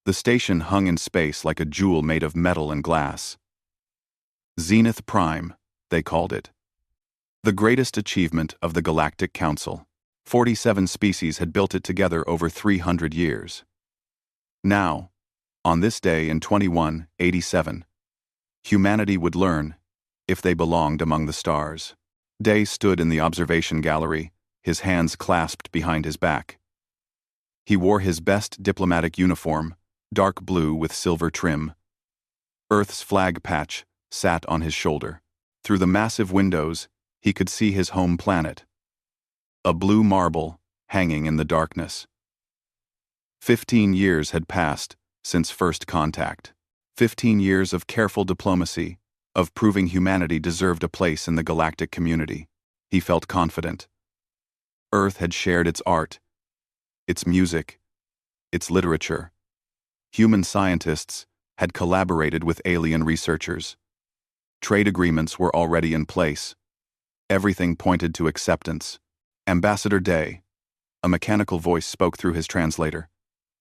The station hung in space like a jewel made of metal and glass. Zenith Prime, they called it. The greatest achievement of the Galactic Council. 47 species had built it together over 300 years. Now, on this day in 2187, humanity would learn if they belonged among the stars. Day stood in the observation gallery, his hands clasped behind his back. He wore his best diplomatic uniform, dark blue with silver trim. Earth's flag patch sat on his shoulder. Through the massive windows, he could see his home planet, a blue marble hanging in the darkness. 15 years had passed since first contact. 15 years of careful diplomacy, of proving humanity deserved a place in the galactic community. He felt confident. Earth had shared its art, its music, its literature. Human scientists had collaborated with alien researchers. Trade agreements were already in place. Everything pointed to acceptance. Ambassador Day, a mechanical voice spoke through his translator.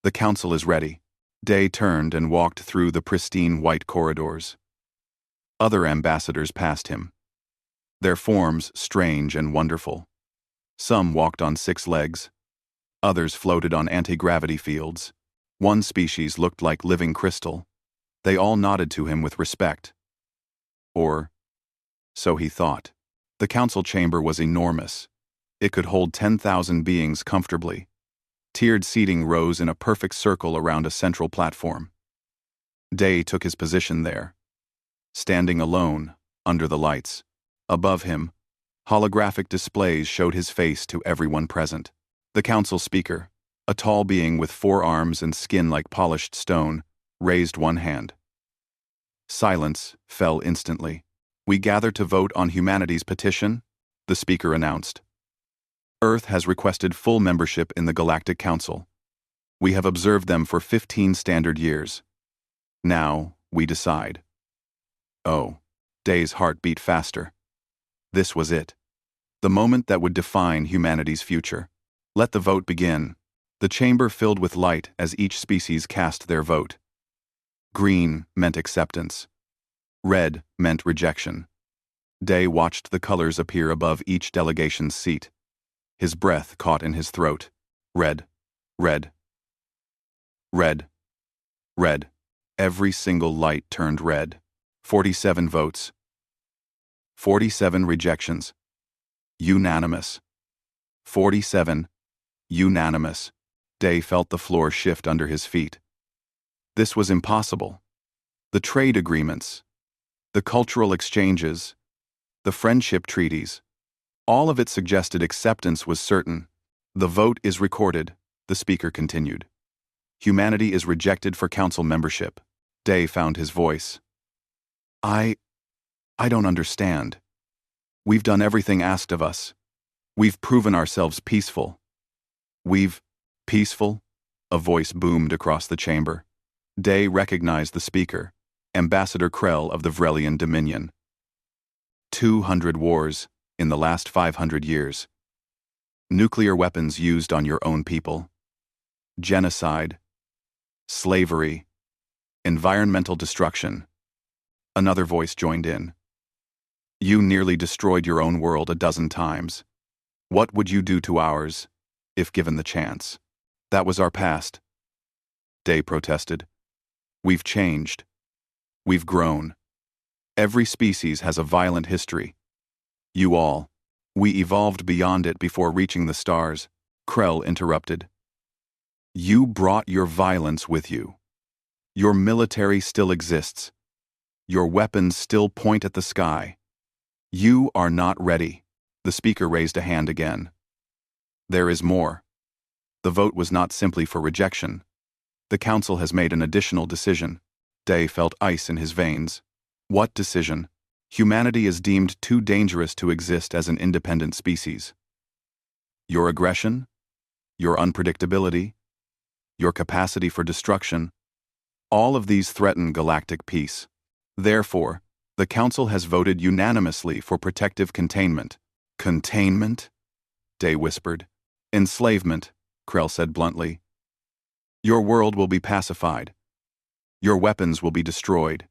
The council is ready. Day turned and walked through the pristine white corridors. Other ambassadors passed him, their forms strange and wonderful. Some walked on 6 legs. Others floated on anti-gravity fields. One species looked like living crystal. They all nodded to him with respect. Or, so he thought. The council chamber was enormous. It could hold 10,000 beings comfortably. Tiered seating rose in a perfect circle around a central platform. Day took his position there, standing alone, under the lights. Above him, holographic displays showed his face to everyone present. The council speaker, a tall being with 4 arms and skin like polished stone, raised one hand. Silence fell instantly. "We gather to vote on humanity's petition," the speaker announced. "Earth has requested full membership in the Galactic Council. We have observed them for 15 standard years. Now, we decide." Oh, Day's heart beat faster. This was it. The moment that would define humanity's future. Let the vote begin. The chamber filled with light as each species cast their vote. Green meant acceptance. Red meant rejection. Day watched the colors appear above each delegation's seat. His breath caught in his throat. Red, red, red, red. Every single light turned red. 47 votes. 47 rejections. Unanimous. 47. Unanimous. Day felt the floor shift under his feet. This was impossible. The trade agreements, the cultural exchanges, the friendship treaties, all of it suggested acceptance was certain. "The vote is recorded," the speaker continued. "Humanity is rejected for council membership." Day found his voice. I don't understand. We've done everything asked of us. We've proven ourselves peaceful." Peaceful? A voice boomed across the chamber. Day recognized the speaker, Ambassador Krell of the Vrelian Dominion. 200 wars in the last 500 years. Nuclear weapons used on your own people. Genocide. Slavery. Environmental destruction. Another voice joined in. "You nearly destroyed your own world a dozen times. What would you do to ours, if given the chance?" "That was our past," Day protested. "We've changed. We've grown. Every species has a violent history. You all. We evolved beyond it before reaching the stars," Krell interrupted. "You brought your violence with you. Your military still exists. Your weapons still point at the sky. You are not ready." The speaker raised a hand again. "There is more. The vote was not simply for rejection. The council has made an additional decision." Day felt ice in his veins. "What decision?" "Humanity is deemed too dangerous to exist as an independent species. Your aggression, your unpredictability, your capacity for destruction, all of these threaten galactic peace. Therefore, the Council has voted unanimously for protective containment." "Containment?" Day whispered. "Enslavement," Krell said bluntly. Your world will be pacified. Your weapons will be destroyed.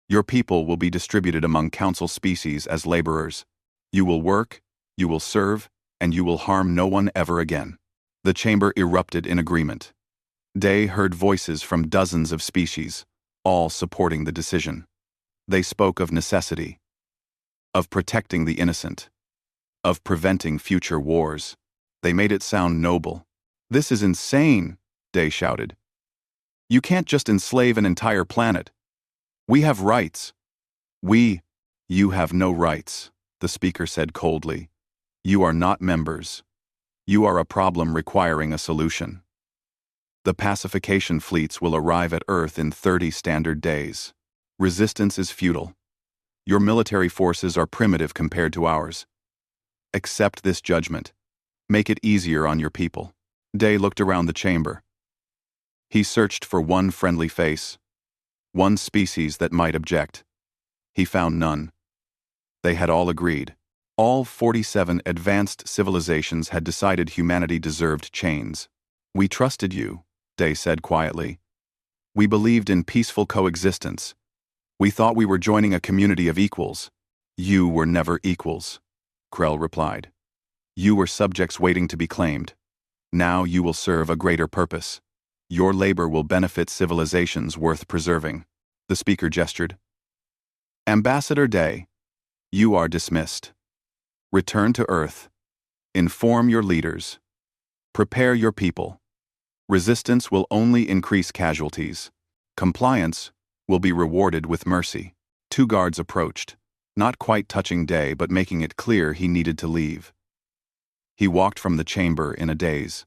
Your people will be distributed among council species as laborers. You will work, you will serve, and you will harm no one ever again. The chamber erupted in agreement. Day heard voices from dozens of species, all supporting the decision. They spoke of necessity, of protecting the innocent, of preventing future wars. They made it sound noble. "This is insane," Day shouted. "You can't just enslave an entire planet. We have rights." You have no rights," the speaker said coldly. "You are not members. You are a problem requiring a solution. The pacification fleets will arrive at Earth in 30 standard days. Resistance is futile. Your military forces are primitive compared to ours. Accept this judgment. Make it easier on your people." Day looked around the chamber. He searched for one friendly face, one species that might object. He found none. They had all agreed. All 47 advanced civilizations had decided humanity deserved chains. "We trusted you," Day said quietly. "We believed in peaceful coexistence. We thought we were joining a community of equals." "You were never equals," Krell replied. "You were subjects waiting to be claimed. Now you will serve a greater purpose. Your labor will benefit civilizations worth preserving." The speaker gestured. "Ambassador Day, you are dismissed. Return to Earth. Inform your leaders. Prepare your people. Resistance will only increase casualties. Compliance will be rewarded with mercy." 2 guards approached, not quite touching Day but making it clear he needed to leave. He walked from the chamber in a daze.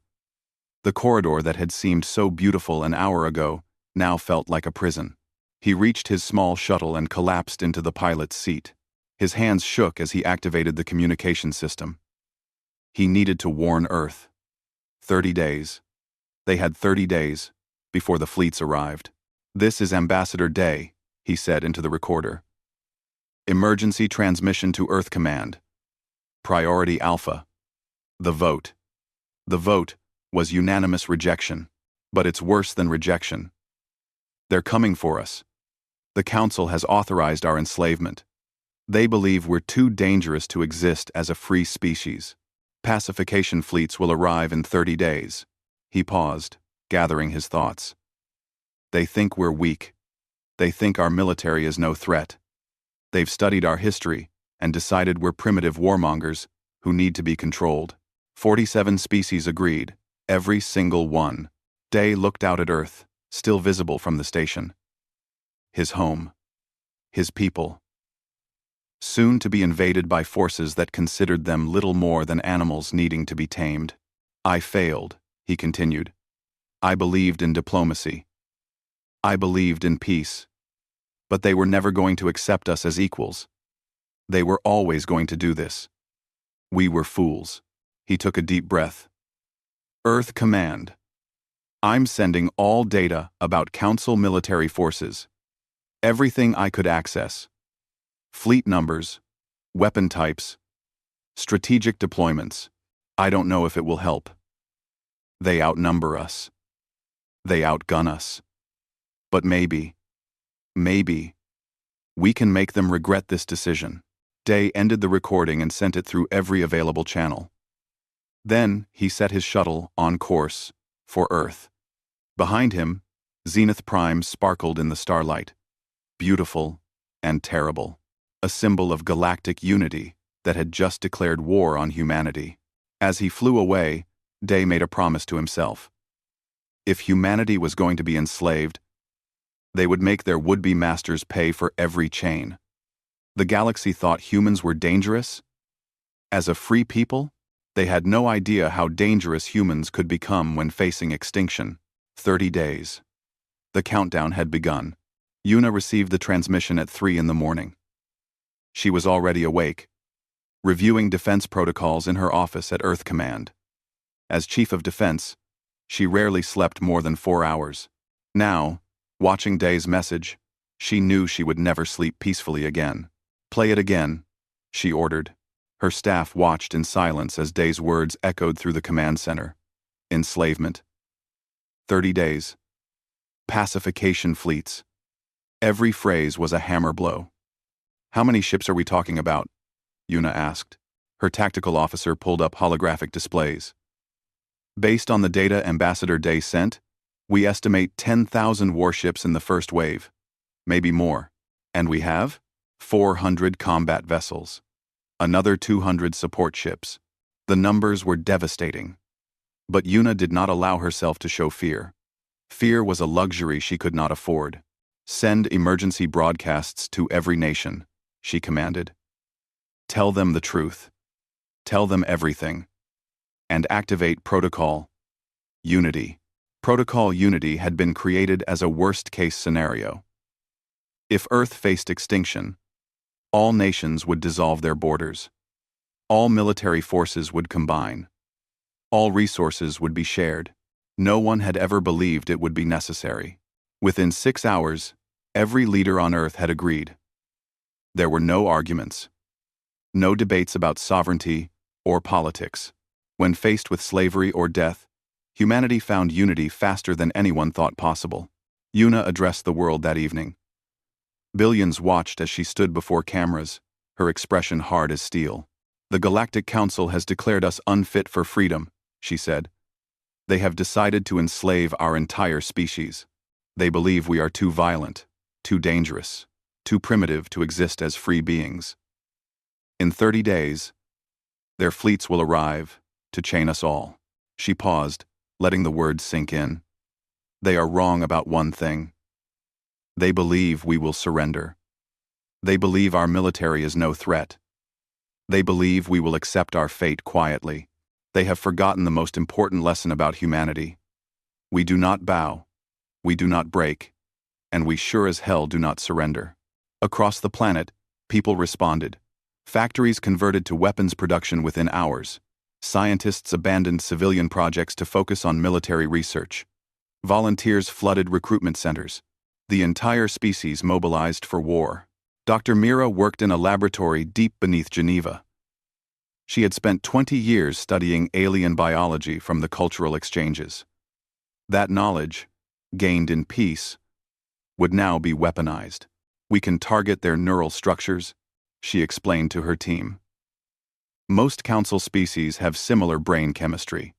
The corridor that had seemed so beautiful an hour ago now felt like a prison. He reached his small shuttle and collapsed into the pilot's seat. His hands shook as he activated the communication system. He needed to warn Earth. 30 days. They had 30 days before the fleets arrived. "This is Ambassador Day," he said into the recorder. "Emergency transmission to Earth Command. Priority Alpha. The vote." The vote was unanimous rejection. But it's worse than rejection. They're coming for us. The Council has authorized our enslavement. They believe we're too dangerous to exist as a free species. Pacification fleets will arrive in 30 days. He paused, gathering his thoughts. They think we're weak. They think our military is no threat. They've studied our history and decided we're primitive warmongers who need to be controlled. 47 species agreed, every single one. Day looked out at Earth, still visible from the station. His home. His people. Soon to be invaded by forces that considered them little more than animals needing to be tamed. "I failed," he continued. "I believed in diplomacy. I believed in peace. But they were never going to accept us as equals. They were always going to do this. We were fools." He took a deep breath. "Earth Command. I'm sending all data about Council military forces. Everything I could access. Fleet numbers, weapon types, strategic deployments. I don't know if it will help. They outnumber us. They outgun us. But maybe, we can make them regret this decision." Day ended the recording and sent it through every available channel. Then he set his shuttle on course for Earth. Behind him, Zenith Prime sparkled in the starlight. Beautiful and terrible. A symbol of galactic unity that had just declared war on humanity. As he flew away, Day made a promise to himself. If humanity was going to be enslaved, they would make their would-be masters pay for every chain. The galaxy thought humans were dangerous. As a free people, they had no idea how dangerous humans could become when facing extinction. 30 days. The countdown had begun. Yuna received the transmission at 3 in the morning. She was already awake, reviewing defense protocols in her office at Earth Command. As Chief of Defense, she rarely slept more than 4 hours. Now, watching Day's message, she knew she would never sleep peacefully again. "Play it again," she ordered. Her staff watched in silence as Day's words echoed through the command center. Enslavement. 30 days. Pacification fleets. Every phrase was a hammer blow. How many ships are we talking about? Yuna asked. Her tactical officer pulled up holographic displays. Based on the data Ambassador Day sent, we estimate 10,000 warships in the first wave. Maybe more. And we have 400 combat vessels. Another 200 support ships. The numbers were devastating. But Yuna did not allow herself to show fear. Fear was a luxury she could not afford. Send emergency broadcasts to every nation, she commanded. Tell them the truth. Tell them everything. And activate Protocol Unity. Protocol Unity had been created as a worst-case scenario. If Earth faced extinction, all nations would dissolve their borders. All military forces would combine. All resources would be shared. No one had ever believed it would be necessary. Within 6 hours, every leader on Earth had agreed. There were no arguments. No debates about sovereignty or politics. When faced with slavery or death, humanity found unity faster than anyone thought possible. Yuna addressed the world that evening. Billions watched as she stood before cameras, her expression hard as steel. The Galactic Council has declared us unfit for freedom, she said. They have decided to enslave our entire species. They believe we are too violent, too dangerous, too primitive to exist as free beings. In 30 days, their fleets will arrive to chain us all. She paused, letting the words sink in. They are wrong about one thing. They believe we will surrender. They believe our military is no threat. They believe we will accept our fate quietly. They have forgotten the most important lesson about humanity. We do not bow, we do not break, and we sure as hell do not surrender. Across the planet, people responded. Factories converted to weapons production within hours. Scientists abandoned civilian projects to focus on military research. Volunteers flooded recruitment centers. The entire species mobilized for war. Dr. Mira worked in a laboratory deep beneath Geneva. She had spent 20 years studying alien biology from the cultural exchanges. That knowledge, gained in peace, would now be weaponized. We can target their neural structures, she explained to her team. Most council species have similar brain chemistry.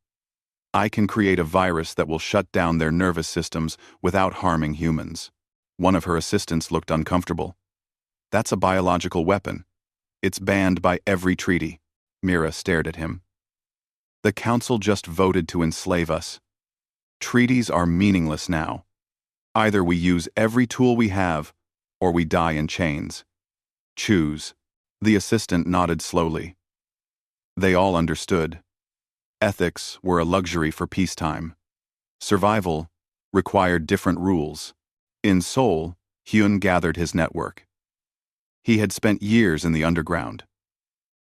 I can create a virus that will shut down their nervous systems without harming humans. One of her assistants looked uncomfortable. That's a biological weapon. It's banned by every treaty. Mira stared at him. The council just voted to enslave us. Treaties are meaningless now. Either we use every tool we have, or we die in chains. Choose. The assistant nodded slowly. They all understood. Ethics were a luxury for peacetime. Survival required different rules. In Seoul, Hyun gathered his network. He had spent years in the underground,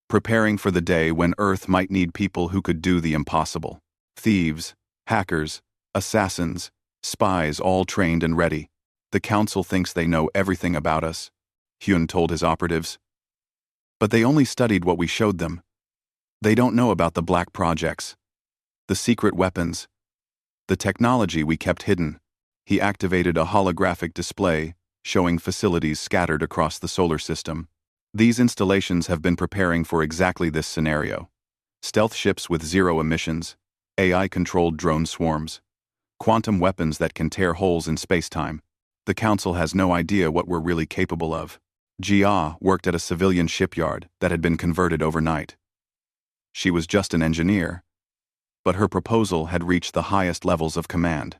preparing for the day when Earth might need people who could do the impossible. Thieves, hackers, assassins, spies, all trained and ready. The council thinks they know everything about us, Hyun told his operatives. But they only studied what we showed them. They don't know about the black projects, the secret weapons, the technology we kept hidden. He activated a holographic display showing facilities scattered across the solar system. These installations have been preparing for exactly this scenario. Stealth ships with zero emissions, AI-controlled drone swarms, quantum weapons that can tear holes in space-time. The council has no idea what we're really capable of. Jia worked at a civilian shipyard that had been converted overnight. She was just an engineer, but her proposal had reached the highest levels of command.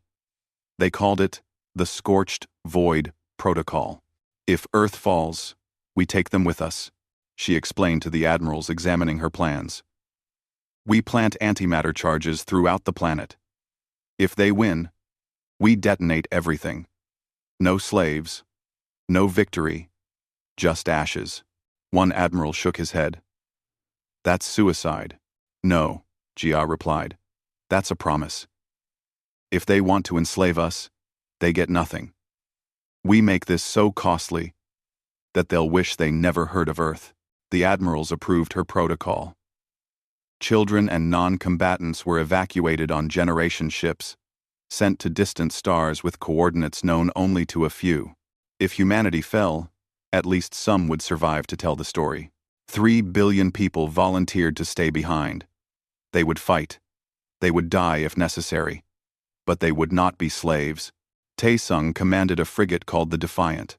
They called it the Scorched Void Protocol. If Earth falls, we take them with us, she explained to the admirals examining her plans. We plant antimatter charges throughout the planet. If they win, we detonate everything. No slaves, no victory, just ashes. One admiral shook his head. That's suicide. No, Jia replied. That's a promise. If they want to enslave us, they get nothing. We make this so costly that they'll wish they never heard of Earth. The admirals approved her protocol. Children and non-combatants were evacuated on generation ships, sent to distant stars with coordinates known only to a few. If humanity fell, at least some would survive to tell the story. 3 billion people volunteered to stay behind. They would fight. They would die if necessary. But they would not be slaves. Taesung commanded a frigate called the Defiant.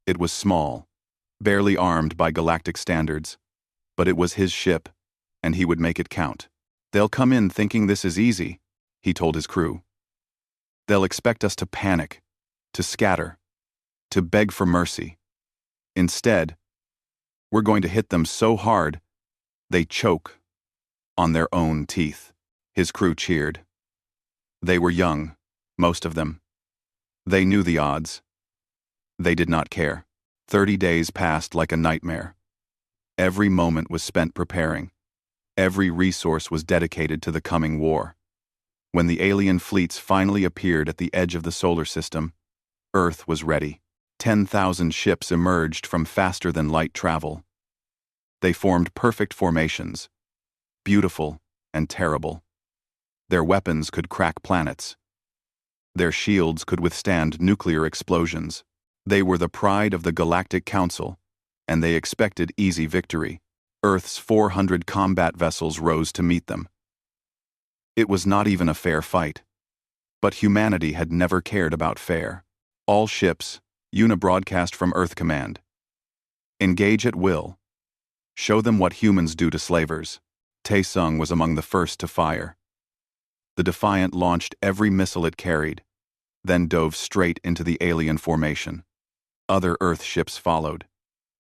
It was small, barely armed by galactic standards, but it was his ship, and he would make it count. They'll come in thinking this is easy, he told his crew. They'll expect us to panic, to scatter, to beg for mercy. Instead, we're going to hit them so hard, they choke on their own teeth. His crew cheered. They were young, most of them. They knew the odds. They did not care. 30 days passed like a nightmare. Every moment was spent preparing. Every resource was dedicated to the coming war. When the alien fleets finally appeared at the edge of the solar system, Earth was ready. 10,000 ships emerged from faster-than-light travel. They formed perfect formations, beautiful and terrible. Their weapons could crack planets. Their shields could withstand nuclear explosions. They were the pride of the Galactic Council, and they expected easy victory. Earth's 400 combat vessels rose to meet them. It was not even a fair fight. But humanity had never cared about fair. All ships, unibroadcast from Earth Command. Engage at will. Show them what humans do to slavers. Taesung was among the first to fire. The Defiant launched every missile it carried, then dove straight into the alien formation. Other Earth ships followed.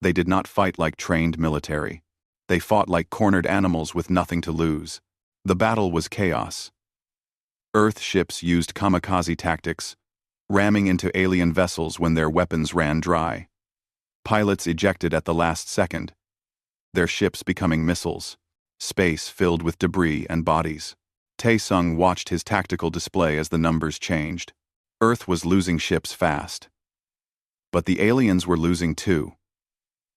They did not fight like trained military. They fought like cornered animals with nothing to lose. The battle was chaos. Earth ships used kamikaze tactics, ramming into alien vessels when their weapons ran dry. Pilots ejected at the last second, their ships becoming missiles, space filled with debris and bodies. Taesung watched his tactical display as the numbers changed. Earth was losing ships fast. But the aliens were losing too.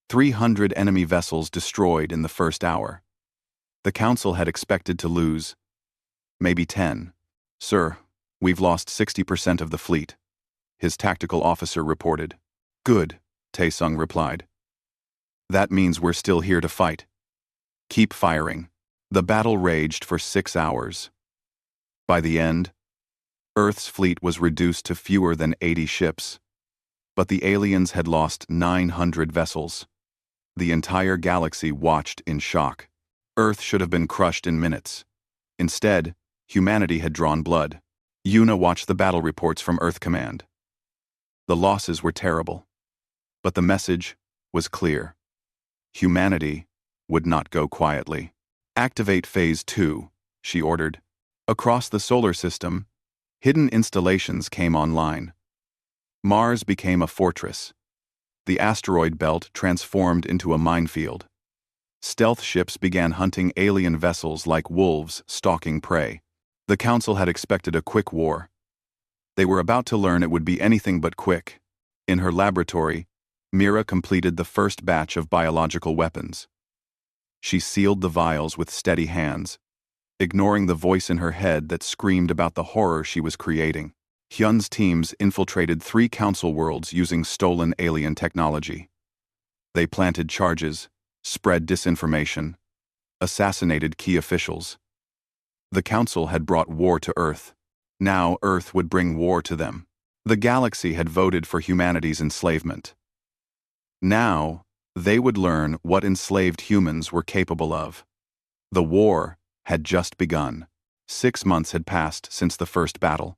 300 enemy vessels destroyed in the first hour. The Council had expected to lose maybe 10. Sir, we've lost 60% of the fleet, his tactical officer reported. Good, Taesung replied. That means we're still here to fight. Keep firing. The battle raged for 6 hours. By the end, Earth's fleet was reduced to fewer than 80 ships, but the aliens had lost 900 vessels. The entire galaxy watched in shock. Earth should have been crushed in minutes. Instead, humanity had drawn blood. Yuna watched the battle reports from Earth Command. The losses were terrible, but the message was clear. Humanity would not go quietly. Activate Phase 2, she ordered. Across the solar system, hidden installations came online. Mars became a fortress. The asteroid belt transformed into a minefield. Stealth ships began hunting alien vessels like wolves stalking prey. The Council had expected a quick war. They were about to learn it would be anything but quick. In her laboratory, Mira completed the first batch of biological weapons. She sealed the vials with steady hands, ignoring the voice in her head that screamed about the horror she was creating. Hyun's teams infiltrated 3 Council worlds using stolen alien technology. They planted charges, spread disinformation, assassinated key officials. The Council had brought war to Earth. Now Earth would bring war to them. The galaxy had voted for humanity's enslavement. Now, they would learn what enslaved humans were capable of. The war had just begun. 6 months had passed since the first battle.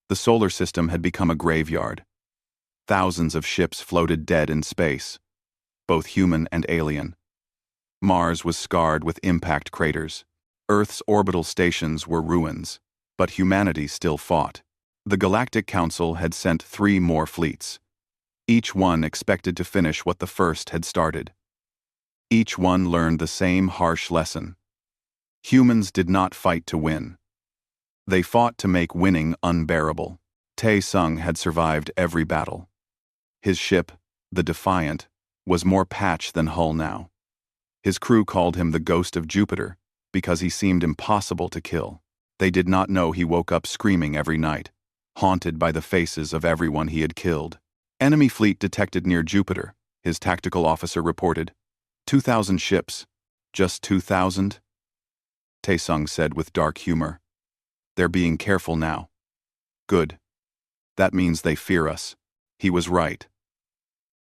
The solar system had become a graveyard. Thousands of ships floated dead in space, both human and alien. Mars was scarred with impact craters. Earth's orbital stations were ruins, but humanity still fought. The Galactic Council had sent 3 more fleets. Each one expected to finish what the first had started. Each one learned the same harsh lesson. Humans did not fight to win. They fought to make winning unbearable. Taesung had survived every battle. His ship, the Defiant, was more patch than hull now. His crew called him the Ghost of Jupiter because he seemed impossible to kill. They did not know he woke up screaming every night, haunted by the faces of everyone he had killed. Enemy fleet detected near Jupiter, his tactical officer reported. 2,000 ships. Just 2,000? Taesung said with dark humor. They're being careful now. Good. That means they fear us. He was right.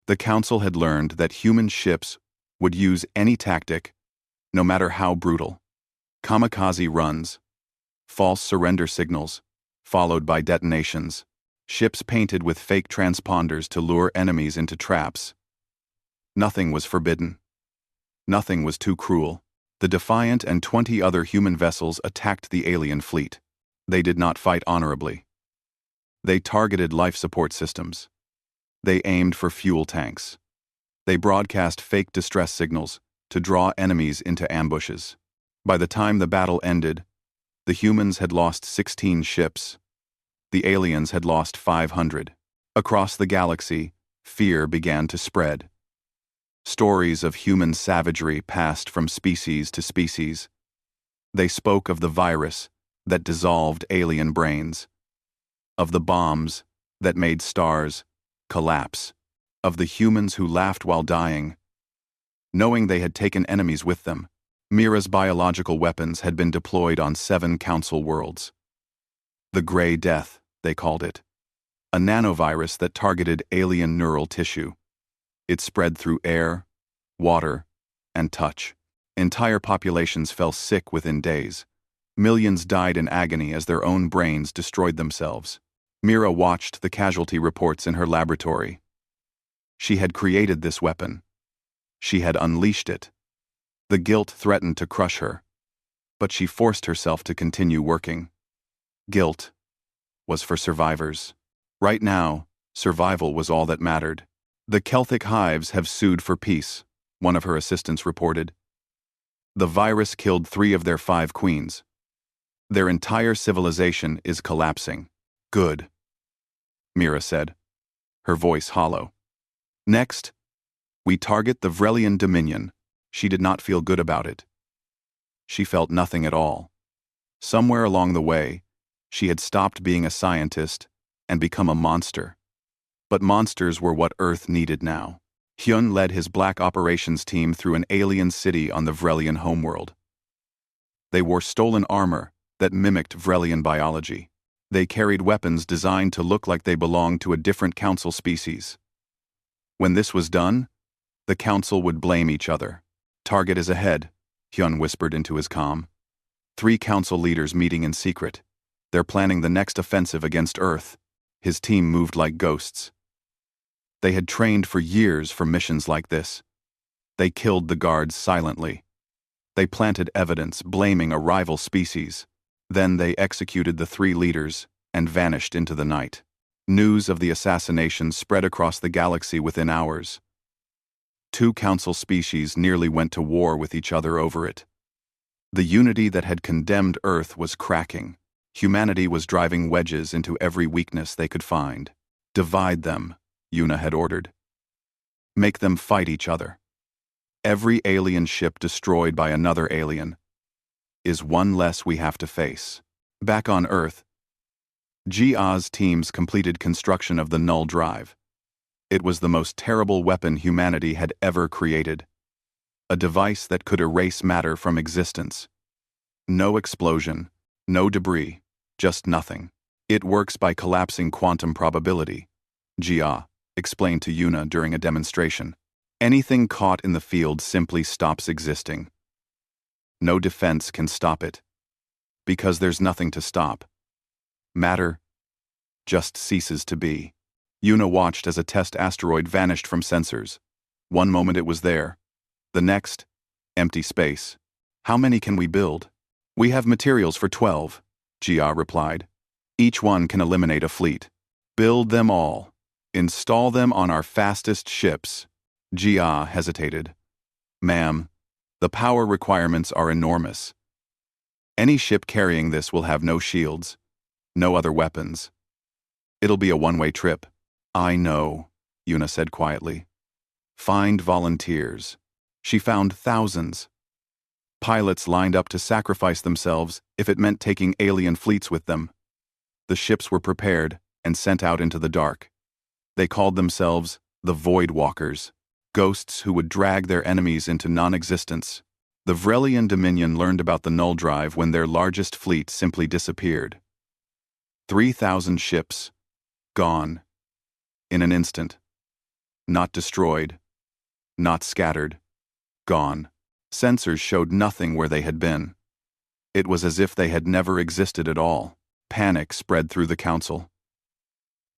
The Council had learned that human ships would use any tactic, no matter how brutal. Kamikaze runs, false surrender signals, followed by detonations, ships painted with fake transponders to lure enemies into traps. Nothing was forbidden. Nothing was too cruel. The Defiant and 20 other human vessels attacked the alien fleet. They did not fight honorably. They targeted life support systems. They aimed for fuel tanks. They broadcast fake distress signals to draw enemies into ambushes. By the time the battle ended, the humans had lost 16 ships. The aliens had lost 500. Across the galaxy, fear began to spread. Stories of human savagery passed from species to species. They spoke of the virus that dissolved alien brains, of the bombs that made stars collapse, of the humans who laughed while dying, knowing they had taken enemies with them. Mira's biological weapons had been deployed on 7 Council worlds. The Grey Death, they called it. A nanovirus that targeted alien neural tissue. It spread through air, water, and touch. Entire populations fell sick within days. Millions died in agony as their own brains destroyed themselves. Mira watched the casualty reports in her laboratory. She had created this weapon. She had unleashed it. The guilt threatened to crush her, but she forced herself to continue working. Guilt was for survivors. Right now, survival was all that mattered. The Celtic hives have sued for peace, one of her assistants reported. The virus killed 3 of their 5 queens. Their entire civilization is collapsing. Good, Mira said, her voice hollow. Next, we target the Vrelian Dominion. She did not feel good about it. She felt nothing at all. Somewhere along the way, she had stopped being a scientist and become a monster. But monsters were what Earth needed now. Hyun led his black operations team through an alien city on the Vrelian homeworld. They wore stolen armor that mimicked Vrelian biology. They carried weapons designed to look like they belonged to a different Council species. When this was done, the Council would blame each other. Target is ahead, Hyun whispered into his comm. 3 Council leaders meeting in secret. They're planning the next offensive against Earth. His team moved like ghosts. They had trained for years for missions like this. They killed the guards silently. They planted evidence blaming a rival species. Then they executed the 3 leaders and vanished into the night. News of the assassination spread across the galaxy within hours. 2 Council species nearly went to war with each other over it. The unity that had condemned Earth was cracking. Humanity was driving wedges into every weakness they could find. Divide them, Yuna had ordered. Make them fight each other. Every alien ship destroyed by another alien is one less we have to face. Back on Earth, Jia's teams completed construction of the Null Drive. It was the most terrible weapon humanity had ever created. A device that could erase matter from existence. No explosion, no debris, just nothing. It works by collapsing quantum probability, Jia explained to Yuna during a demonstration. Anything caught in the field simply stops existing. No defense can stop it. Because there's nothing to stop. Matter just ceases to be. Yuna watched as a test asteroid vanished from sensors. One moment it was there. The next, empty space. How many can we build? We have materials for 12, Jia replied. Each one can eliminate a fleet. Build them all. Install them on our fastest ships. Jia hesitated. Ma'am, the power requirements are enormous. Any ship carrying this will have no shields, no other weapons. It'll be a one-way trip. I know, Yuna said quietly. Find volunteers. She found thousands. Pilots lined up to sacrifice themselves if it meant taking alien fleets with them. The ships were prepared and sent out into the dark. They called themselves the Void Walkers, ghosts who would drag their enemies into non-existence. The Vrelian Dominion learned about the Null Drive when their largest fleet simply disappeared. 3,000 ships, gone. In an instant. Not destroyed. Not scattered. Gone. Sensors showed nothing where they had been. It was as if they had never existed at all. Panic spread through the council.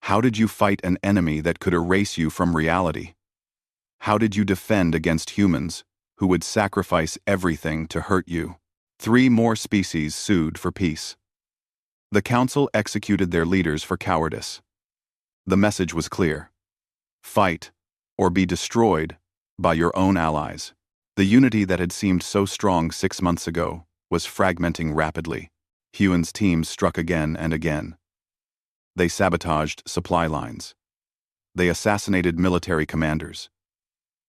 How did you fight an enemy that could erase you from reality? How did you defend against humans who would sacrifice everything to hurt you? 3 more species sued for peace. The council executed their leaders for cowardice. The message was clear. Fight, or be destroyed, by your own allies. The unity that had seemed so strong 6 months ago was fragmenting rapidly. Huon's teams struck again and again. They sabotaged supply lines. They assassinated military commanders.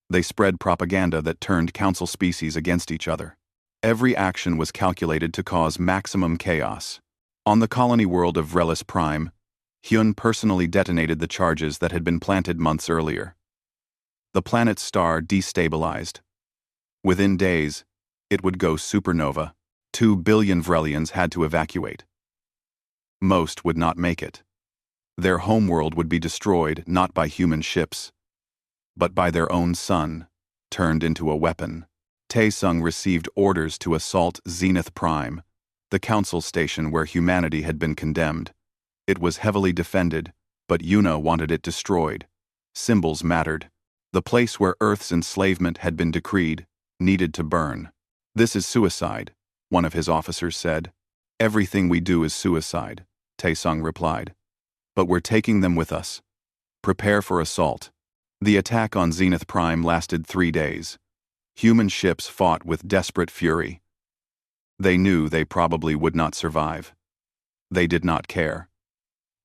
They spread propaganda that turned council species against each other. Every action was calculated to cause maximum chaos. On the colony world of Vrelis Prime, Huon personally detonated the charges that had been planted months earlier. The planet's star destabilized. Within days, it would go supernova. 2 billion Vrelians had to evacuate. Most would not make it. Their homeworld would be destroyed not by human ships, but by their own sun, turned into a weapon. Taesung received orders to assault Zenith Prime, the council station where humanity had been condemned. It was heavily defended, but Yuna wanted it destroyed. Symbols mattered. The place where Earth's enslavement had been decreed needed to burn. This is suicide, one of his officers said. Everything we do is suicide, Taesung replied. But we're taking them with us. Prepare for assault. The attack on Zenith Prime lasted 3 days. Human ships fought with desperate fury. They knew they probably would not survive. They did not care.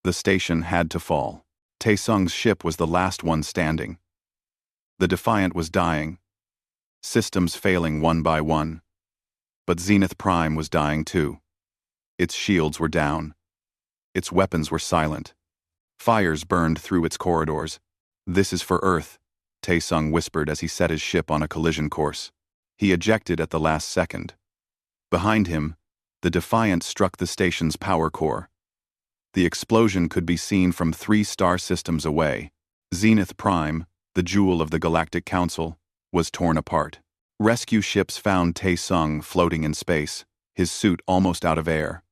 The station had to fall. Taesung's ship was the last one standing. The Defiant was dying, systems failing one by one. But Zenith Prime was dying too. Its shields were down. Its weapons were silent. Fires burned through its corridors. This is for Earth, Taesung whispered as he set his ship on a collision course. He ejected at the last second. Behind him, the Defiant struck the station's power core. The explosion could be seen from 3 star systems away. Zenith Prime, the jewel of the Galactic Council, was torn apart. Rescue ships found Taesung floating in space, his suit almost out of air.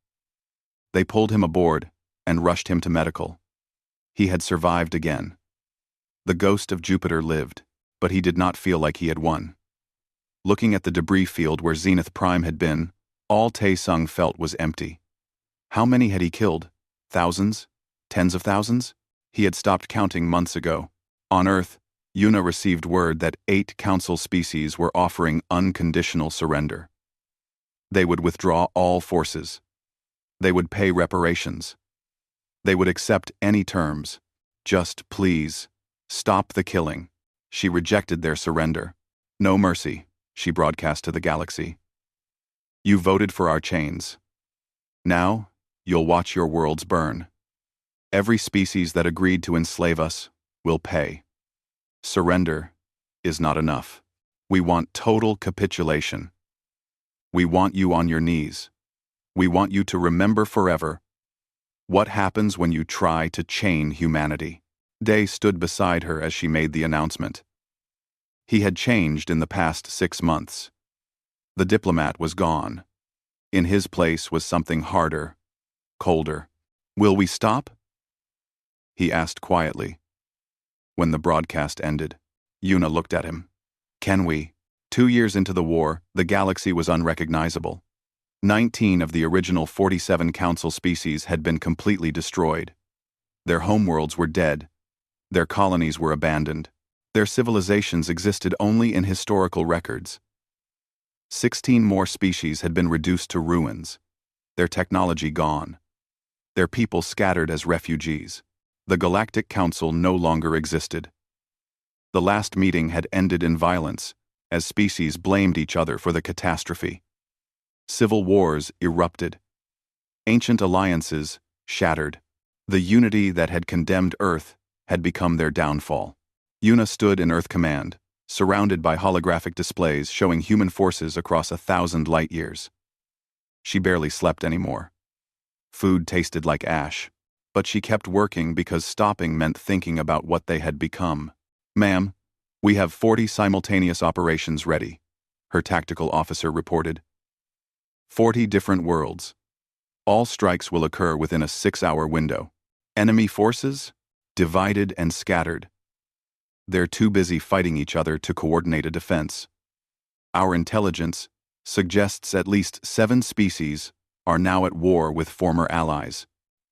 They pulled him aboard and rushed him to medical. He had survived again. The ghost of Jupiter lived, but he did not feel like he had won. Looking at the debris field where Zenith Prime had been, all Taesung felt was empty. How many had he killed? Thousands? Tens of thousands? He had stopped counting months ago. On Earth, Yuna received word that 8 council species were offering unconditional surrender. They would withdraw all forces. They would pay reparations. They would accept any terms. Just please, stop the killing. She rejected their surrender. No mercy, she broadcast to the galaxy. You voted for our chains. Now, you'll watch your worlds burn. Every species that agreed to enslave us will pay. Surrender is not enough. We want total capitulation. We want you on your knees. We want you to remember forever what happens when you try to chain humanity. Day stood beside her as she made the announcement. He had changed in the past 6 months. The diplomat was gone. In his place was something harder, colder. Will we stop? He asked quietly. When the broadcast ended, Yuna looked at him. Can we? 2 years into the war, the galaxy was unrecognizable. 19 of the original 47 council species had been completely destroyed. Their homeworlds were dead. Their colonies were abandoned. Their civilizations existed only in historical records. 16 more species had been reduced to ruins, their technology gone, their people scattered as refugees. The Galactic Council no longer existed. The last meeting had ended in violence, as species blamed each other for the catastrophe. Civil wars erupted. Ancient alliances shattered. The unity that had condemned Earth had become their downfall. Yuna stood in Earth Command, surrounded by holographic displays showing human forces across 1,000 light-years. She barely slept anymore. Food tasted like ash, but she kept working because stopping meant thinking about what they had become. "Ma'am, we have 40 simultaneous operations ready," her tactical officer reported. 40 different worlds. All strikes will occur within a 6-hour window. Enemy forces? Divided and scattered. They're too busy fighting each other to coordinate a defense. Our intelligence suggests at least 7 species are now at war with former allies.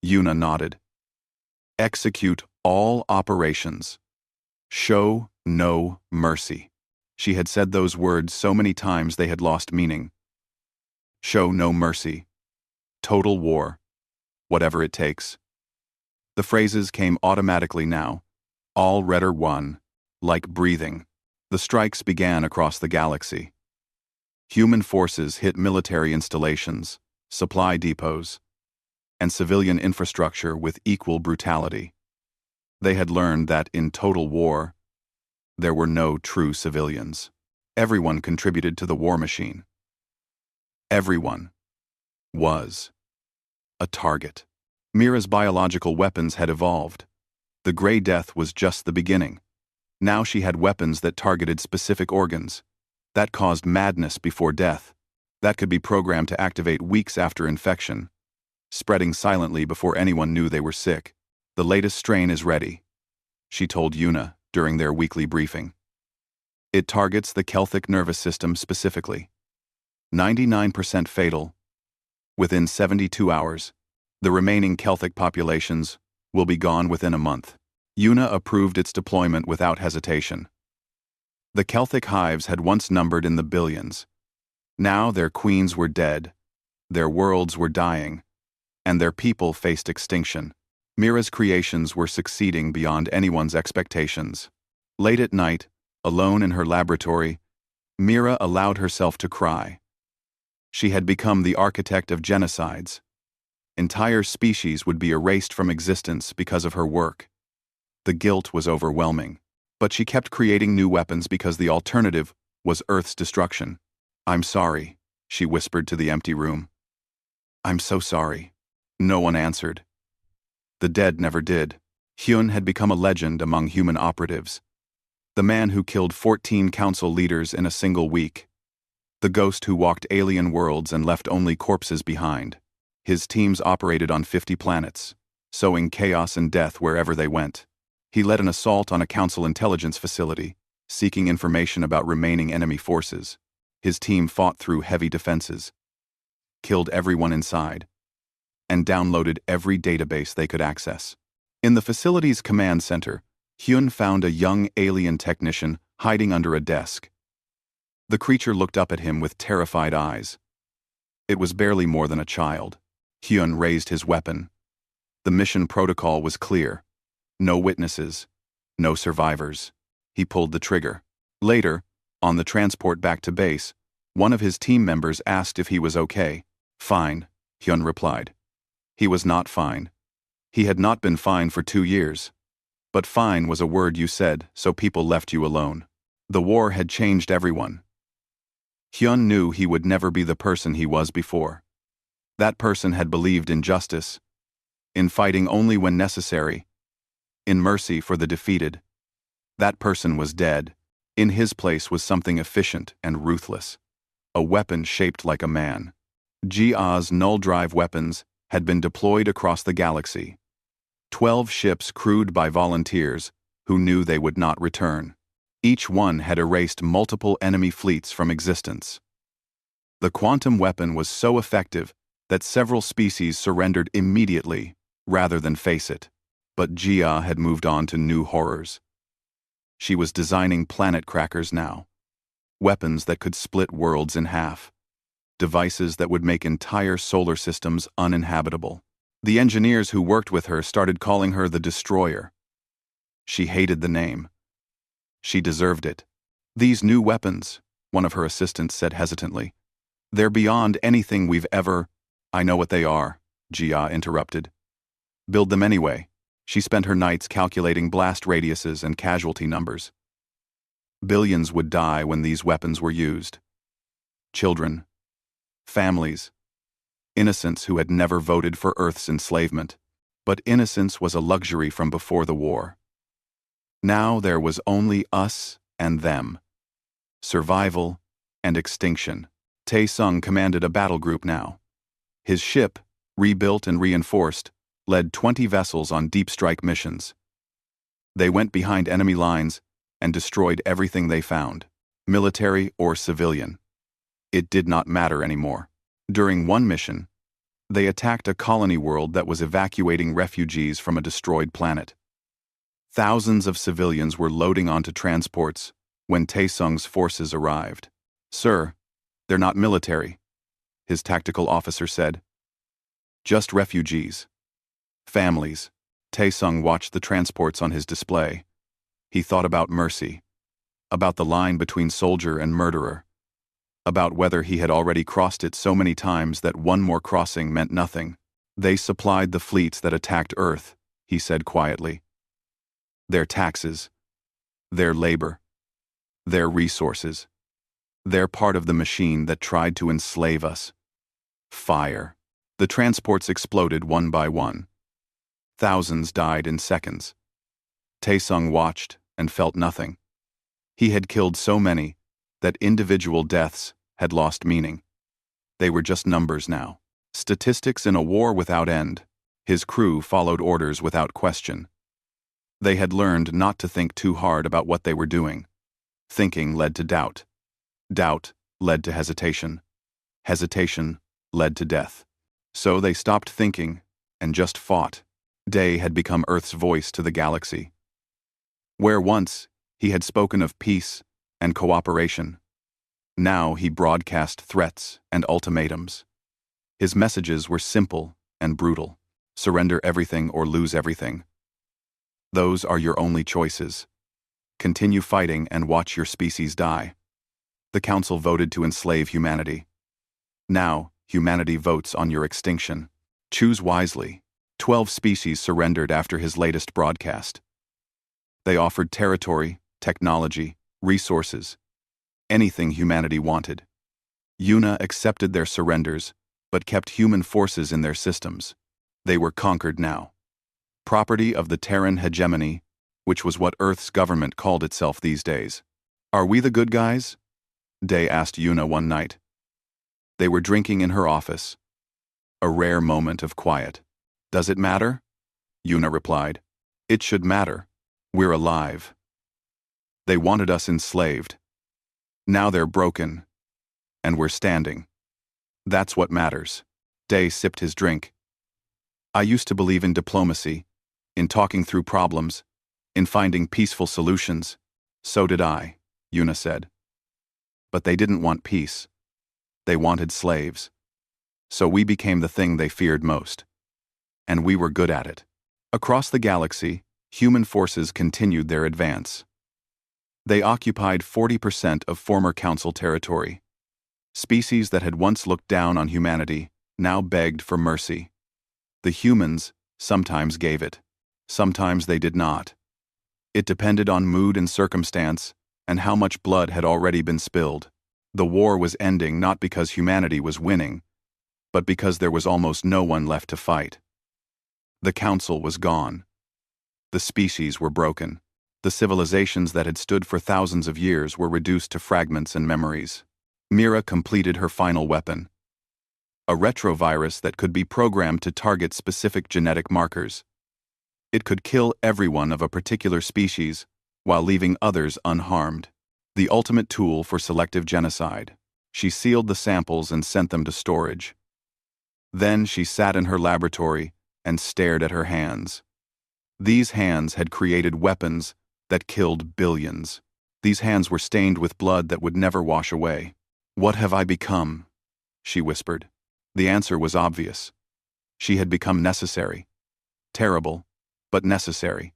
Yuna nodded. Execute all operations. Show no mercy. She had said those words so many times they had lost meaning. Show no mercy. Total war. Whatever it takes. The phrases came automatically now. All red or one, like breathing. The strikes began across the galaxy. Human forces hit military installations, supply depots, and civilian infrastructure with equal brutality. They had learned that in total war, there were no true civilians. Everyone contributed to the war machine. Everyone was a target. Mira's biological weapons had evolved. The Grey Death was just the beginning. Now she had weapons that targeted specific organs. That caused madness before death. That could be programmed to activate weeks after infection, spreading silently before anyone knew they were sick. The latest strain is ready, she told Yuna during their weekly briefing. It targets the Celtic nervous system specifically. 99% fatal. Within 72 hours, the remaining Celtic populations will be gone within a month. Yuna approved its deployment without hesitation. The Celtic hives had once numbered in the billions. Now their queens were dead, their worlds were dying, and their people faced extinction. Mira's creations were succeeding beyond anyone's expectations. Late at night, alone in her laboratory, Mira allowed herself to cry. She had become the architect of genocides. Entire species would be erased from existence because of her work. The guilt was overwhelming, but she kept creating new weapons because the alternative was Earth's destruction. "I'm sorry," she whispered to the empty room. "I'm so sorry." No one answered. The dead never did. Hyun had become a legend among human operatives. The man who killed 14 council leaders in a single week. The ghost who walked alien worlds and left only corpses behind. His teams operated on 50 planets, sowing chaos and death wherever they went. He led an assault on a council intelligence facility, seeking information about remaining enemy forces. His team fought through heavy defenses, killed everyone inside, and downloaded every database they could access. In the facility's command center, Hyun found a young alien technician hiding under a desk. The creature looked up at him with terrified eyes. It was barely more than a child. Hyun raised his weapon. The mission protocol was clear. No witnesses, no survivors. He pulled the trigger. Later, on the transport back to base, one of his team members asked if he was okay. "Fine," Hyun replied. He was not fine. He had not been fine for 2 years. But fine was a word you said, so people left you alone. The war had changed everyone. Hyun knew he would never be the person he was before. That person had believed in justice, in fighting only when necessary, in mercy for the defeated. That person was dead. In his place was something efficient and ruthless. A weapon shaped like a man. GA's null-drive weapons had been deployed across the galaxy. 12 ships crewed by volunteers who knew they would not return. Each one had erased multiple enemy fleets from existence. The quantum weapon was so effective that several species surrendered immediately rather than face it. But GA had moved on to new horrors. She was designing planet crackers now. Weapons that could split worlds in half. Devices that would make entire solar systems uninhabitable. The engineers who worked with her started calling her the Destroyer. She hated the name. She deserved it. "These new weapons," one of her assistants said hesitantly, They're beyond anything we've ever— I know what they are, Jia interrupted. Build them anyway. She spent her nights calculating blast radiuses and casualty numbers. Billions would die when these weapons were used. Children, families, innocents who had never voted for Earth's enslavement. But innocence was a luxury from before the war. Now there was only us and them. Survival and extinction. Tae-sung commanded a battle group now. His ship, rebuilt and reinforced, led 20 vessels on deep strike missions. They went behind enemy lines and destroyed everything they found, military or civilian. It did not matter anymore. During one mission, they attacked a colony world that was evacuating refugees from a destroyed planet. Thousands of civilians were loading onto transports when Tae-sung's forces arrived. "Sir, they're not military," his tactical officer said. "Just refugees. Families." Tae-sung watched the transports on his display. He thought about mercy, about the line between soldier and murderer, about whether he had already crossed it so many times that one more crossing meant nothing. "They supplied the fleets that attacked Earth," he said quietly. "Their taxes, their labor, their resources. They're part of the machine that tried to enslave us." Fire. The transports exploded one by one. Thousands died in seconds. Tae-sung watched and felt nothing. He had killed so many that individual deaths had lost meaning. They were just numbers now. Statistics in a war without end. His crew followed orders without question. They had learned not to think too hard about what they were doing. Thinking led to doubt. Doubt led to hesitation. Hesitation led to death. So they stopped thinking and just fought. Day had become Earth's voice to the galaxy. Where once he had spoken of peace and cooperation, now he broadcast threats and ultimatums. His messages were simple and brutal. Surrender everything or lose everything. Those are your only choices. Continue fighting and watch your species die. The Council voted to enslave humanity. Now, humanity votes on your extinction. Choose wisely. 12 species surrendered after his latest broadcast. They offered territory, technology, resources, anything humanity wanted. Yuna accepted their surrenders, but kept human forces in their systems. They were conquered now. Property of the Terran hegemony, which was what Earth's government called itself these days. "Are we the good guys?" Day asked Yuna one night. They were drinking in her office. A rare moment of quiet. "Does it matter?" Yuna replied. "It should matter. We're alive. They wanted us enslaved. Now they're broken, and we're standing. That's what matters." Day sipped his drink. "I used to believe in diplomacy, in talking through problems, in finding peaceful solutions." "So did I," Yuna said. "But they didn't want peace. They wanted slaves. So we became the thing they feared most. And we were good at it." Across the galaxy, human forces continued their advance. They occupied 40% of former Council territory. Species that had once looked down on humanity now begged for mercy. The humans sometimes gave it. Sometimes they did not. It depended on mood and circumstance, and how much blood had already been spilled. The war was ending not because humanity was winning, but because there was almost no one left to fight. The Council was gone. The species were broken. The civilizations that had stood for thousands of years were reduced to fragments and memories. Mira completed her final weapon. A retrovirus that could be programmed to target specific genetic markers. It could kill everyone of a particular species while leaving others unharmed. The ultimate tool for selective genocide. She sealed the samples and sent them to storage. Then she sat in her laboratory and stared at her hands. These hands had created weapons that killed billions. These hands were stained with blood that would never wash away. "What have I become?" she whispered. The answer was obvious. She had become necessary. Terrible, but necessary.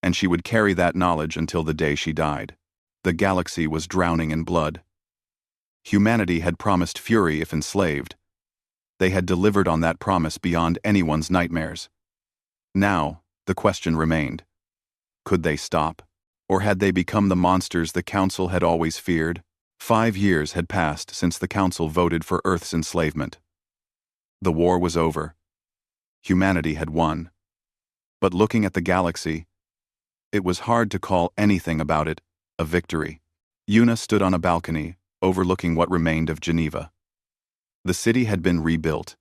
And she would carry that knowledge until the day she died. The galaxy was drowning in blood. Humanity had promised fury if enslaved. They had delivered on that promise beyond anyone's nightmares. Now, the question remained. Could they stop? Or had they become the monsters the Council had always feared? 5 years had passed since the Council voted for Earth's enslavement. The war was over. Humanity had won. But looking at the galaxy, it was hard to call anything about it a victory. Una stood on a balcony, overlooking what remained of Geneva. The city had been rebuilt,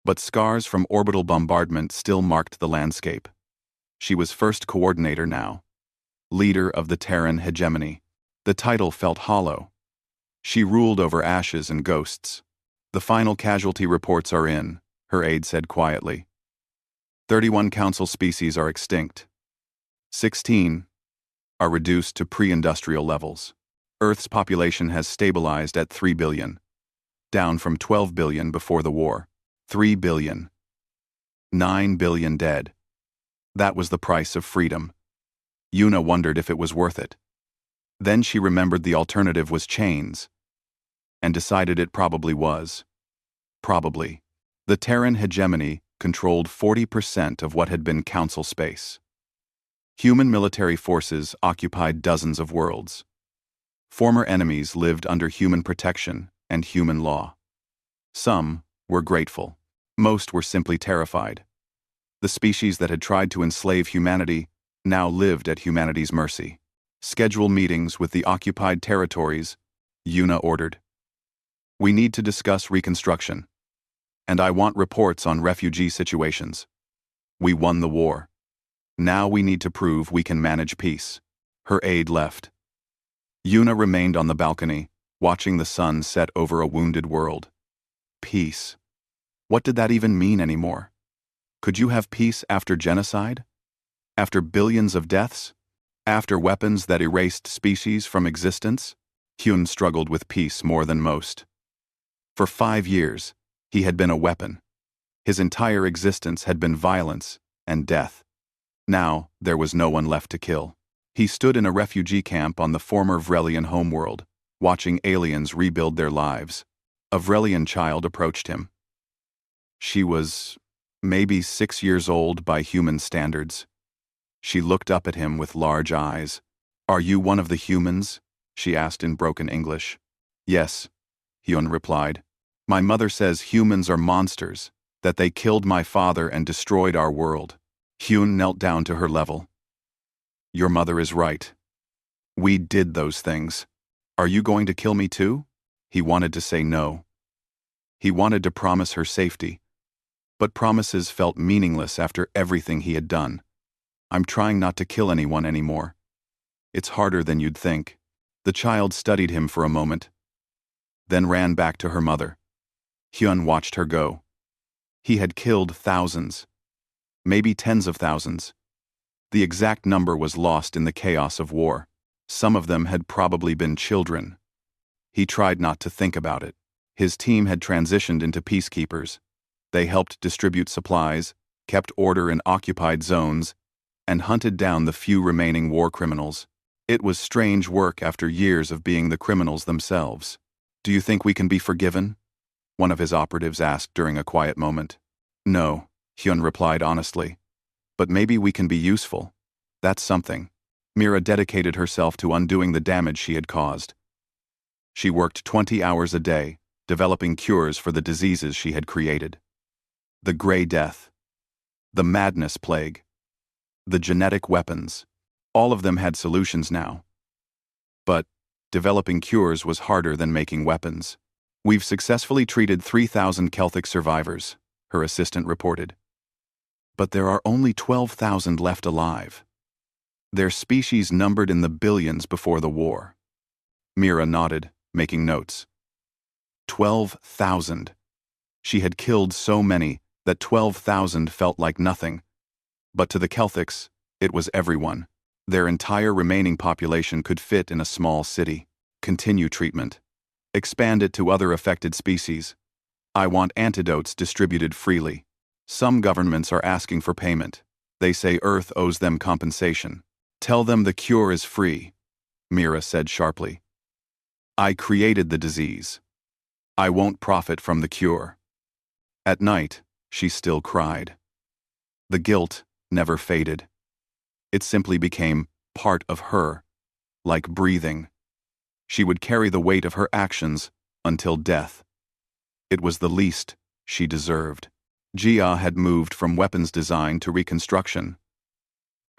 but scars from orbital bombardment still marked the landscape. She was first coordinator now, leader of the Terran hegemony. The title felt hollow. She ruled over ashes and ghosts. The final casualty reports are in, her aide said quietly. 31 Council species are extinct. 16 are reduced to pre-industrial levels. Earth's population has stabilized at 3 billion, down from 12 billion before the war. 3 billion. 9 billion dead. That was the price of freedom. Una wondered if it was worth it. Then she remembered the alternative was chains, and decided it probably was. Probably. The Terran hegemony controlled 40% of what had been Council space. Human military forces occupied dozens of worlds. Former enemies lived under human protection and human law. Some were grateful. Most were simply terrified. The species that had tried to enslave humanity now lived at humanity's mercy. Schedule meetings with the occupied territories, Una ordered. We need to discuss reconstruction. And I want reports on refugee situations. We won the war. Now we need to prove we can manage peace. Her aide left. Una remained on the balcony, watching the sun set over a wounded world. Peace. What did that even mean anymore? Could you have peace after genocide? After billions of deaths? After weapons that erased species from existence? Hyun struggled with peace more than most. For 5 years, he had been a weapon. His entire existence had been violence and death. Now, there was no one left to kill. He stood in a refugee camp on the former Vrelian homeworld, watching aliens rebuild their lives. A Vrelian child approached him. She was maybe 6 years old by human standards. She looked up at him with large eyes. Are you one of the humans? She asked in broken English. Yes, Hyun replied. My mother says humans are monsters, that they killed my father and destroyed our world. Hyun knelt down to her level. Your mother is right. We did those things. Are you going to kill me too? He wanted to say no. He wanted to promise her safety, but promises felt meaningless after everything he had done. I'm trying not to kill anyone anymore. It's harder than you'd think. The child studied him for a moment, then ran back to her mother. Hyun watched her go. He had killed thousands, maybe tens of thousands. The exact number was lost in the chaos of war. Some of them had probably been children. He tried not to think about it. His team had transitioned into peacekeepers. They helped distribute supplies, kept order in occupied zones, and hunted down the few remaining war criminals. It was strange work after years of being the criminals themselves. Do you think we can be forgiven? One of his operatives asked during a quiet moment. No, Hyun replied honestly. But maybe we can be useful. That's something. Mira dedicated herself to undoing the damage she had caused. She worked 20 hours a day, developing cures for the diseases she had created. The Grey Death, the Madness Plague, the genetic weapons. All of them had solutions now. But developing cures was harder than making weapons. We've successfully treated 3,000 Celtic survivors, her assistant reported. But there are only 12,000 left alive. Their species numbered in the billions before the war. Mira nodded, making notes. 12,000. She had killed so many that 12,000 felt like nothing. But to the Celtics, it was everyone. Their entire remaining population could fit in a small city. Continue treatment. Expand it to other affected species. I want antidotes distributed freely. Some governments are asking for payment. They say Earth owes them compensation. Tell them the cure is free, Mira said sharply. I created the disease. I won't profit from the cure. At night, she still cried. The guilt never faded. It simply became part of her, like breathing. She would carry the weight of her actions until death. It was the least she deserved. Jia had moved from weapons design to reconstruction.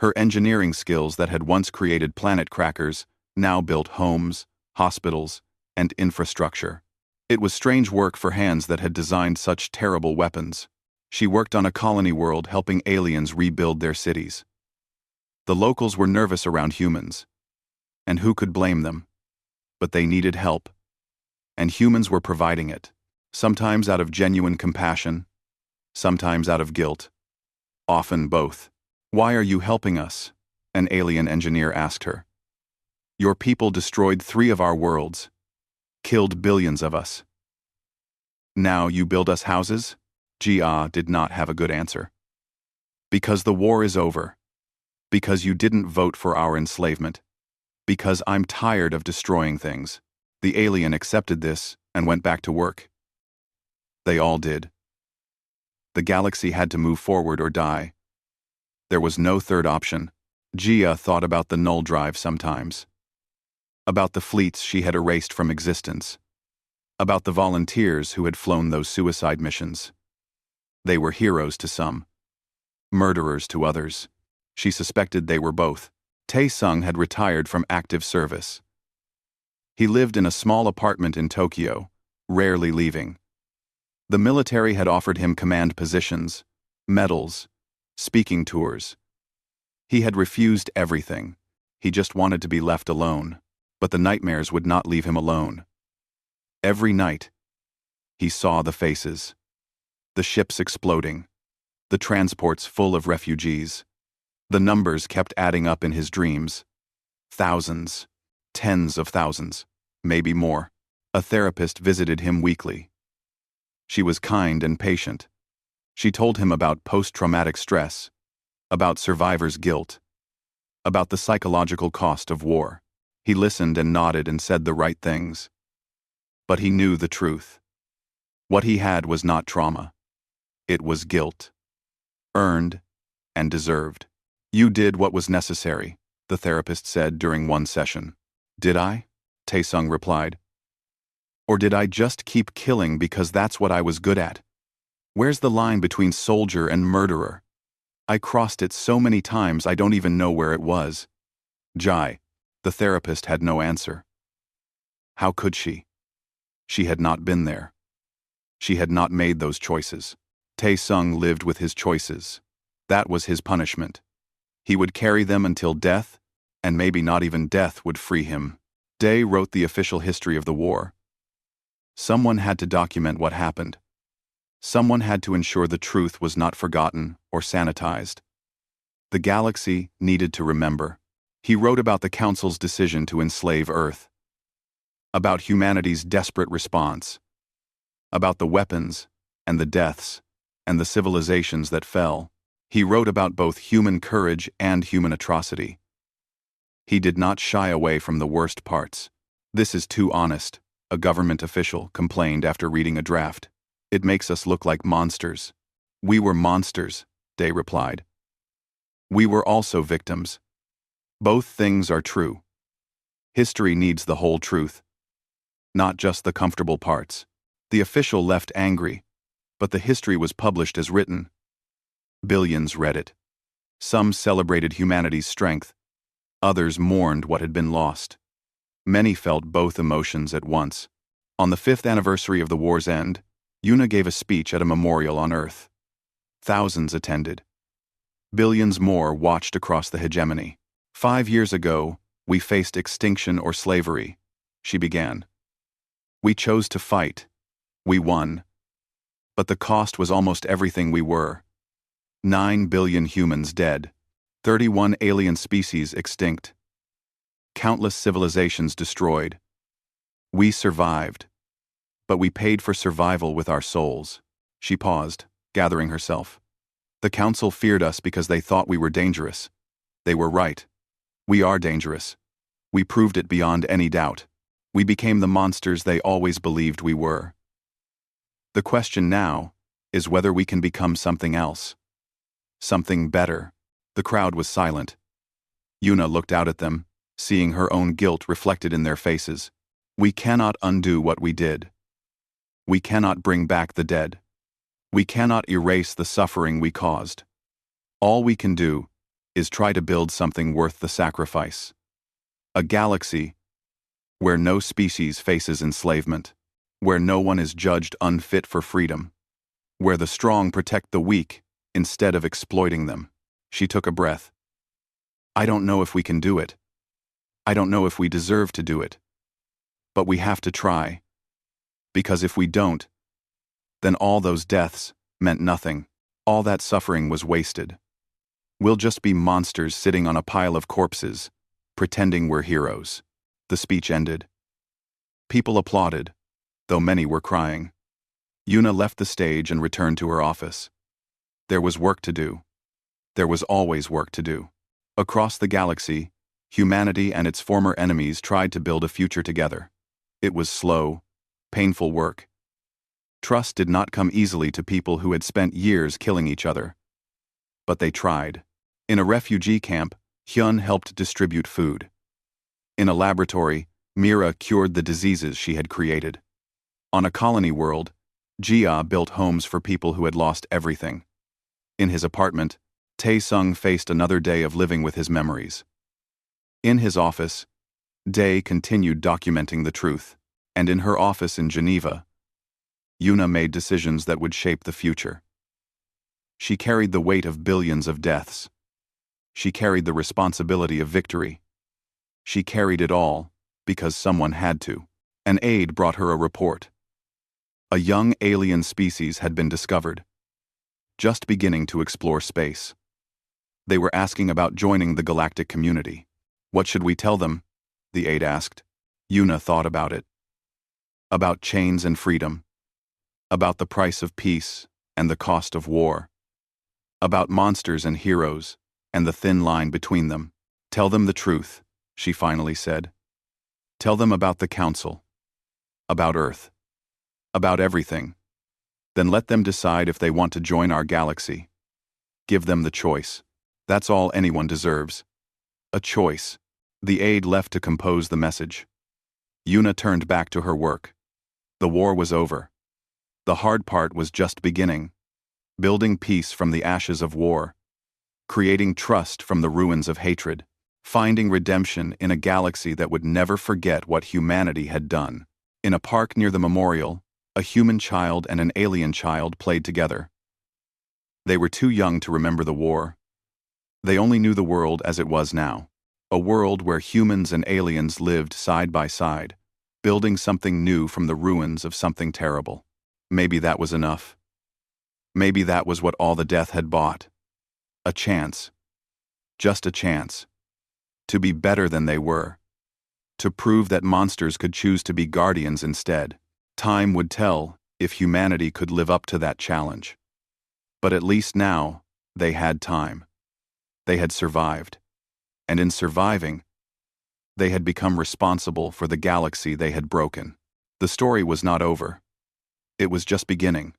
Her engineering skills that had once created planet crackers now built homes, hospitals, and infrastructure. It was strange work for hands that had designed such terrible weapons. She worked on a colony world helping aliens rebuild their cities. The locals were nervous around humans. And who could blame them? But they needed help. And humans were providing it. Sometimes out of genuine compassion, sometimes out of guilt. Often both. Why are you helping us? An alien engineer asked her. Your people destroyed 3 of our worlds. Killed billions of us. Now you build us houses? Jia did not have a good answer. Because the war is over. Because you didn't vote for our enslavement. Because I'm tired of destroying things. The alien accepted this and went back to work. They all did. The galaxy had to move forward or die. There was no third option. Jia thought about the null drive sometimes. About the fleets she had erased from existence. About the volunteers who had flown those suicide missions. They were heroes to some. Murderers to others. She suspected they were both. Tae-sung had retired from active service. He lived in a small apartment in Tokyo, rarely leaving. The military had offered him command positions, medals, speaking tours. He had refused everything. He just wanted to be left alone. But the nightmares would not leave him alone. Every night, he saw the faces. The ships exploding. The transports full of refugees. The numbers kept adding up in his dreams. Thousands. Tens of thousands. Maybe more. A therapist visited him weekly. She was kind and patient. She told him about post-traumatic stress, about survivor's guilt, about the psychological cost of war. He listened and nodded and said the right things. But he knew the truth. What he had was not trauma. It was guilt. Earned and deserved. You did what was necessary, the therapist said during one session. Did I? Tae-sung replied. Or did I just keep killing because that's what I was good at? Where's the line between soldier and murderer? I crossed it so many times I don't even know where it was. Jai. The therapist had no answer. How could she? She had not been there. She had not made those choices. Tae-sung lived with his choices. That was his punishment. He would carry them until death, and maybe not even death would free him. Day wrote the official history of the war. Someone had to document what happened. Someone had to ensure the truth was not forgotten or sanitized. The galaxy needed to remember. He wrote about the Council's decision to enslave Earth. About humanity's desperate response. About the weapons, and the deaths, and the civilizations that fell. He wrote about both human courage and human atrocity. He did not shy away from the worst parts. This is too honest, a government official complained after reading a draft. It makes us look like monsters. We were monsters, Day replied. We were also victims. Both things are true. History needs the whole truth, not just the comfortable parts. The official left angry, but the history was published as written. Billions read it. Some celebrated humanity's strength. Others mourned what had been lost. Many felt both emotions at once. On the 5th anniversary of the war's end, Yuna gave a speech at a memorial on Earth. Thousands attended. Billions more watched across the hegemony. 5 years ago, we faced extinction or slavery, she began. We chose to fight. We won. But the cost was almost everything we were. 9 billion humans dead. 31 alien species extinct. Countless civilizations destroyed. We survived. But we paid for survival with our souls. She paused, gathering herself. The Council feared us because they thought we were dangerous. They were right. We are dangerous. We proved it beyond any doubt. We became the monsters they always believed we were. The question now is whether we can become something else. Something better. The crowd was silent. Yuna looked out at them, seeing her own guilt reflected in their faces. We cannot undo what we did. We cannot bring back the dead. We cannot erase the suffering we caused. All we can do is try to build something worth the sacrifice. A galaxy where no species faces enslavement, where no one is judged unfit for freedom, where the strong protect the weak instead of exploiting them. She took a breath. I don't know if we can do it. I don't know if we deserve to do it. But we have to try. Because if we don't, then all those deaths meant nothing. All that suffering was wasted. We'll just be monsters sitting on a pile of corpses, pretending we're heroes. The speech ended. People applauded, though many were crying. Yuna left the stage and returned to her office. There was work to do. There was always work to do. Across the galaxy, humanity and its former enemies tried to build a future together. It was slow, painful work. Trust did not come easily to people who had spent years killing each other. But they tried. In a refugee camp, Hyun helped distribute food. In a laboratory, Mira cured the diseases she had created. On a colony world, Jia built homes for people who had lost everything. In his apartment, Tae-sung faced another day of living with his memories. In his office, Dae continued documenting the truth, and in her office in Geneva, Yuna made decisions that would shape the future. She carried the weight of billions of deaths. She carried the responsibility of victory. She carried it all because someone had to. An aide brought her a report. A young alien species had been discovered, just beginning to explore space. They were asking about joining the galactic community. What should we tell them? The aide asked. Yuna thought about it. About chains and freedom. About the price of peace and the cost of war. About monsters and heroes and the thin line between them. Tell them the truth, she finally said. Tell them about the council. About Earth. About everything. Then let them decide if they want to join our galaxy. Give them the choice. That's all anyone deserves. A choice. The aide left to compose the message. Yuna turned back to her work. The war was over. The hard part was just beginning. Building peace from the ashes of war. Creating trust from the ruins of hatred. Finding redemption in a galaxy that would never forget what humanity had done. In a park near the memorial, a human child and an alien child played together. They were too young to remember the war. They only knew the world as it was now. A world where humans and aliens lived side by side, building something new from the ruins of something terrible. Maybe that was enough. Maybe that was what all the death had bought. A chance. Just a chance. To be better than they were. To prove that monsters could choose to be guardians instead. Time would tell if humanity could live up to that challenge. But at least now, they had time. They had survived. And in surviving, they had become responsible for the galaxy they had broken. The story was not over. It was just beginning.